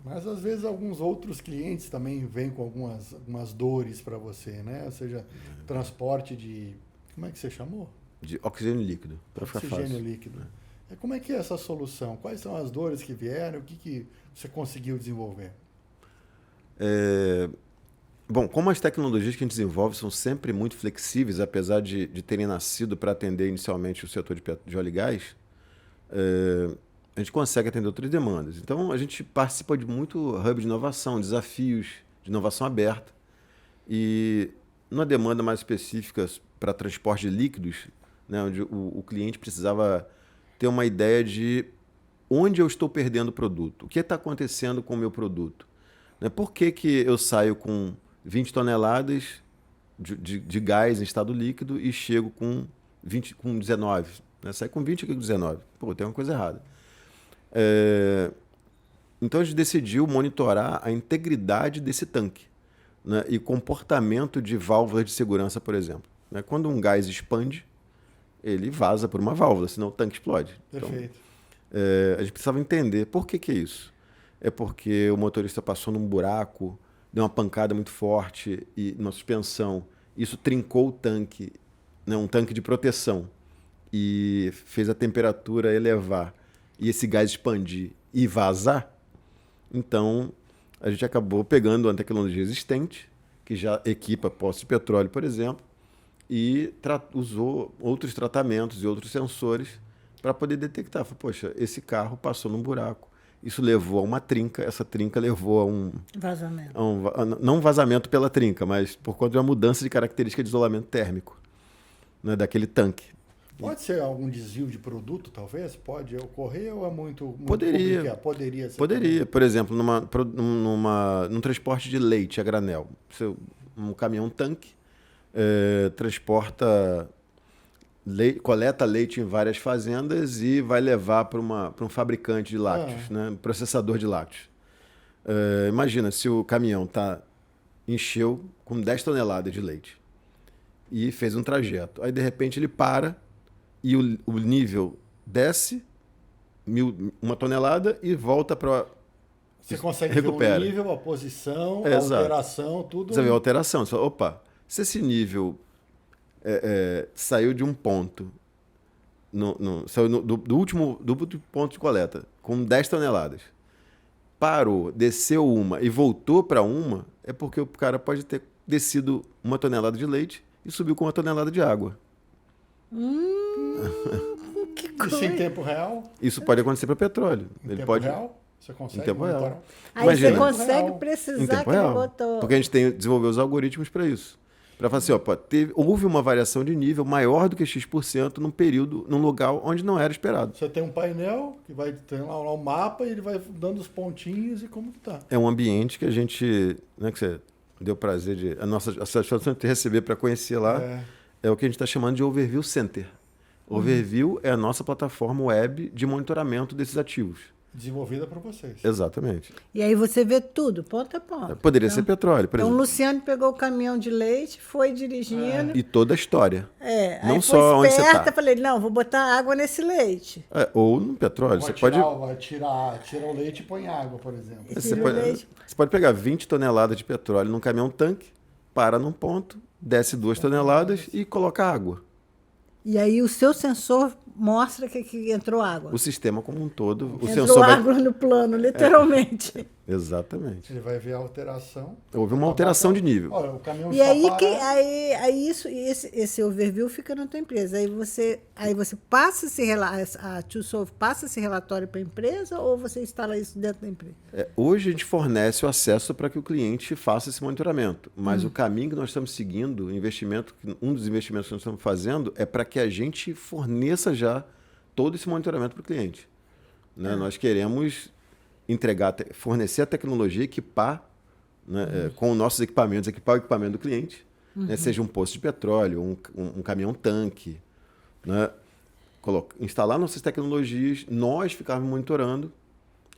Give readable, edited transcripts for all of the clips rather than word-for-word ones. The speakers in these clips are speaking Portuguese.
Mas às vezes alguns outros clientes também vêm com algumas dores para você, né? Ou seja, transporte de... Como é que você chamou? De oxigênio líquido, para ficar fácil. Oxigênio líquido. Como é que é essa solução? Quais são as dores que vieram? O que você conseguiu desenvolver? Bom, como as tecnologias que a gente desenvolve são sempre muito flexíveis, apesar de terem nascido para atender inicialmente o setor de óleo e gás, a gente consegue atender outras demandas. Então, a gente participa de muito hub de inovação, desafios de inovação aberta. E numa demanda mais específica para transporte de líquidos, né, onde o cliente precisava ter uma ideia de onde eu estou perdendo o produto, o que está acontecendo com o meu produto. Né? Por que eu saio com 20 toneladas de gás em estado líquido e chego com 19? Né? Sai com 20 e com 19. Pô, tem uma coisa errada. Então a gente decidiu monitorar a integridade desse tanque, né? E comportamento de válvulas de segurança, por exemplo. Né? Quando um gás expande, ele vaza por uma válvula, senão o tanque explode. Perfeito. Então, a gente precisava entender por que é isso. É porque o motorista passou num buraco, deu uma pancada muito forte e numa suspensão. Isso trincou o tanque, né? Um tanque de proteção, e fez a temperatura elevar e esse gás expandir e vazar. Então, a gente acabou pegando uma tecnologia existente, que já equipa postos de petróleo, por exemplo, e usou outros tratamentos e outros sensores para poder detectar. Falei, poxa, esse carro passou num buraco. Isso levou a uma trinca, essa trinca levou a um... Vazamento. Não um vazamento pela trinca, mas por conta de uma mudança de característica de isolamento térmico, né, daquele tanque. Pode ser algum desvio de produto, talvez? Pode ocorrer ou é muito Poderia. complicado? Poderia ser. Poderia. Também. Por exemplo, num transporte de leite a granel. Um caminhão-tanque transporta, coleta leite em várias fazendas e vai levar para um fabricante de lácteos, né? Um processador de lácteos. Imagina, se o caminhão encheu com 10 toneladas de leite e fez um trajeto. Aí, de repente, ele para e o nível desce 1 tonelada e volta para... Você consegue recupera. ver o nível, a posição, a alteração, tudo. Você vê a alteração. Você fala, opa, se esse nível saiu de um ponto, saiu do último ponto de coleta, com 10 toneladas, parou, desceu uma e voltou para uma, é porque o cara pode ter descido 1 tonelada de leite e subiu com 1 tonelada de água. Que coisa. Isso em tempo real? Isso pode acontecer para petróleo. Em tempo real? Você consegue? Em tempo real. Aí Imagina, você consegue em precisar tempo que ele real. botou... Porque a gente desenvolveu os algoritmos para isso. Para falar assim, houve uma variação de nível maior do que X% num período, num lugar onde não era esperado. Você tem um painel que vai ter lá um mapa e ele vai dando os pontinhos e como que tá. É um ambiente que a gente, né, que você deu prazer de... A satisfação de te receber para conhecer lá é o que a gente está chamando de Overview Center. Overview é a nossa plataforma web de monitoramento desses ativos. Desenvolvida por vocês. Exatamente. E aí você vê tudo, ponto a ponto. Poderia ser petróleo, por Então o exemplo. Luciano pegou o caminhão de leite, foi dirigindo. E toda a história. Aí Não foi só onde você esperta, está. falei, não, vou botar água nesse leite. Ou no petróleo. Tira o leite e põe água, por exemplo. Você pode pegar 20 toneladas de petróleo num caminhão-tanque, para num ponto, desce 2 toneladas e coloca água. E aí o seu sensor mostra que entrou água. O sistema como um todo, o Entrou sensor água no plano, literalmente. Exatamente. Ele vai ver a alteração. Houve uma alteração de nível. Olha, o caminhão E está aí parado. esse overview fica na tua empresa. Aí você passa a TwoSolve passa esse relatório para a empresa ou você instala isso dentro da empresa? Hoje a gente fornece o acesso para que o cliente faça esse monitoramento. Mas o caminho que nós estamos seguindo, um dos investimentos que nós estamos fazendo é para que a gente forneça já todo esse monitoramento para o cliente. Né? Nós queremos fornecer a tecnologia, equipar, né, com os nossos equipamentos, equipar o equipamento do cliente, né, seja um posto de petróleo, um caminhão-tanque, né, instalar nossas tecnologias, nós ficarmos monitorando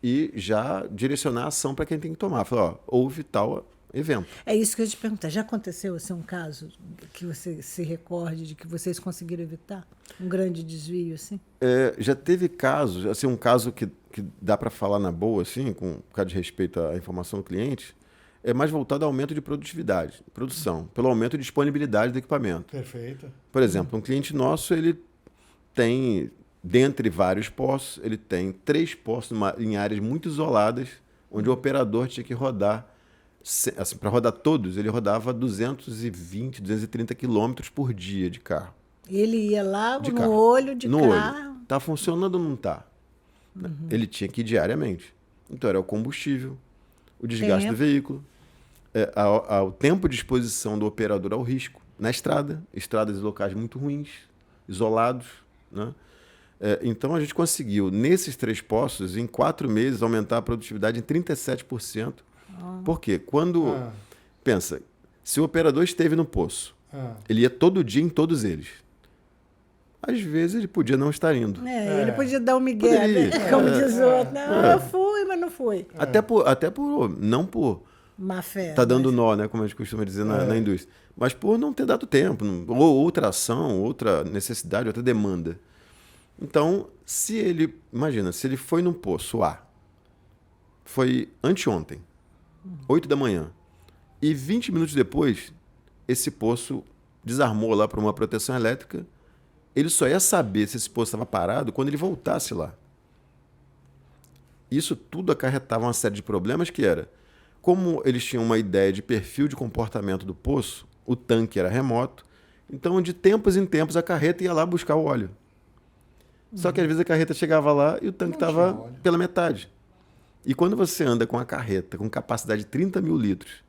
e já direcionar a ação para quem tem que tomar. Falar, houve tal evento. É isso que eu ia te perguntar. Já aconteceu assim, um caso que você se recorde de que vocês conseguiram evitar? Um grande desvio, assim? Já teve casos, assim, um caso que que dá para falar na boa, assim, por causa de respeito à informação do cliente, é mais voltado ao aumento de produtividade, produção, pelo aumento de disponibilidade do equipamento. Perfeito. Por exemplo, um cliente nosso, ele tem, dentre vários poços, ele tem 3 poços em áreas muito isoladas, onde o operador tinha que rodar, assim, para rodar todos, ele rodava 220, 230 quilômetros por dia de carro. Ele ia lá De no carro. olho de No carro. olho. Tá funcionando ou não tá? Ele tinha que ir diariamente. Então era o combustível, o desgaste do veículo, o tempo de exposição do operador ao risco na estrada, estradas e locais muito ruins, isolados, né? Então a gente conseguiu, nesses 3 poços, em 4 meses, aumentar a produtividade em 37%. Por quê? Quando, pensa, se o operador esteve no poço, ele ia todo dia em todos eles. Às vezes ele podia não estar indo. Ele podia dar um migué, Poderia. né? Como diz o outro. Não, eu fui, mas não fui. Até por não por Má fé. tá dando nó, né, como a gente costuma dizer na indústria, mas por não ter dado tempo, ou outra ação, outra necessidade, outra demanda. Então, imagina, se ele foi no poço A, foi anteontem, 8 da manhã, e 20 minutos depois, esse poço desarmou lá para uma proteção elétrica, ele só ia saber se esse poço estava parado quando ele voltasse lá. Isso tudo acarretava uma série de problemas que era, como eles tinham uma ideia de perfil de comportamento do poço, o tanque era remoto, então de tempos em tempos a carreta ia lá buscar o óleo. Só que às vezes a carreta chegava lá e o tanque estava pela metade. E quando você anda com a carreta com capacidade de 30 mil litros,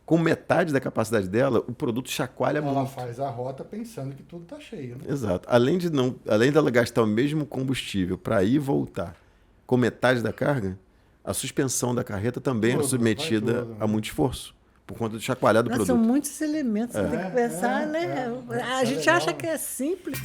com metade da capacidade dela, o produto chacoalha muito. Ela faz a rota pensando que tudo está cheio, né? Exato. Além dela gastar o mesmo combustível para ir e voltar com metade da carga, a suspensão da carreta também era submetida a muito esforço, por conta do chacoalhar do produto. São muitos elementos, você tem que pensar, né? A gente acha que é simples.